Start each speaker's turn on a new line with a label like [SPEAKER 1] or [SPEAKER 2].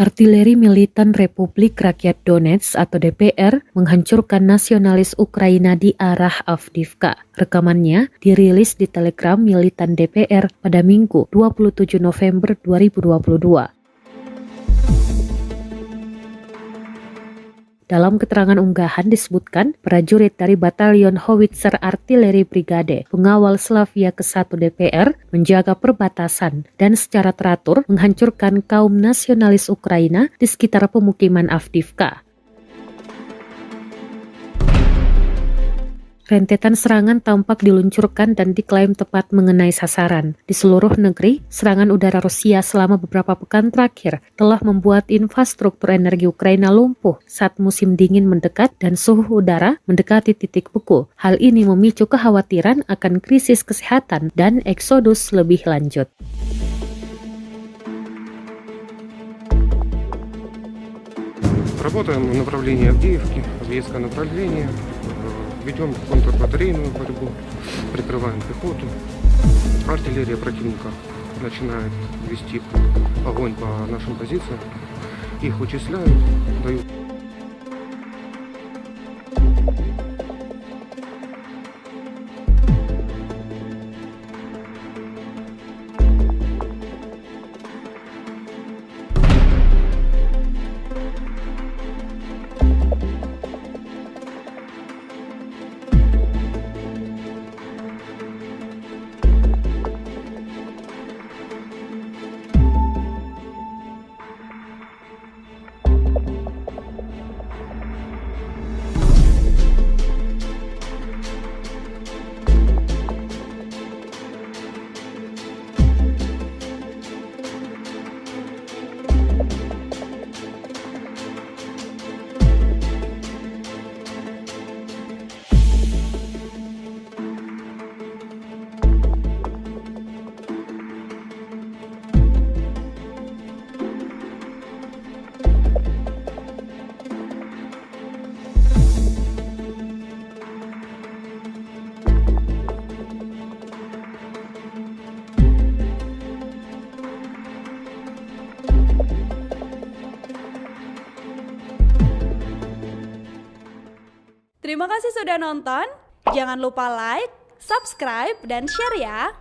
[SPEAKER 1] Artileri militan Republik Rakyat Donetsk atau DPR menghancurkan nasionalis Ukraina di arah Avdiivka. Rekamannya dirilis di Telegram militan DPR pada Minggu 27 November 2022. Dalam keterangan unggahan disebutkan, prajurit dari Batalion Howitzer Artileri Brigade Pengawal Slavia ke-1 DPR menjaga perbatasan dan secara teratur menghancurkan kaum nasionalis Ukraina di sekitar pemukiman Avdiivka. Rentetan serangan tampak diluncurkan dan diklaim tepat mengenai sasaran. Di seluruh negeri, serangan udara Rusia selama beberapa pekan terakhir telah membuat infrastruktur energi Ukraina lumpuh saat musim dingin mendekat dan suhu udara mendekati titik beku. Hal ini memicu kekhawatiran akan krisis kesehatan dan eksodus lebih lanjut.
[SPEAKER 2] Работаем в направлении Авдеевки, Авдеевское направление, ведем контрбатарейную борьбу, прикрываем пехоту. Артиллерия противника начинает вести огонь по нашим позициям, их вычисляют, дают.
[SPEAKER 3] Terima kasih sudah nonton. Jangan lupa like, subscribe, dan share ya.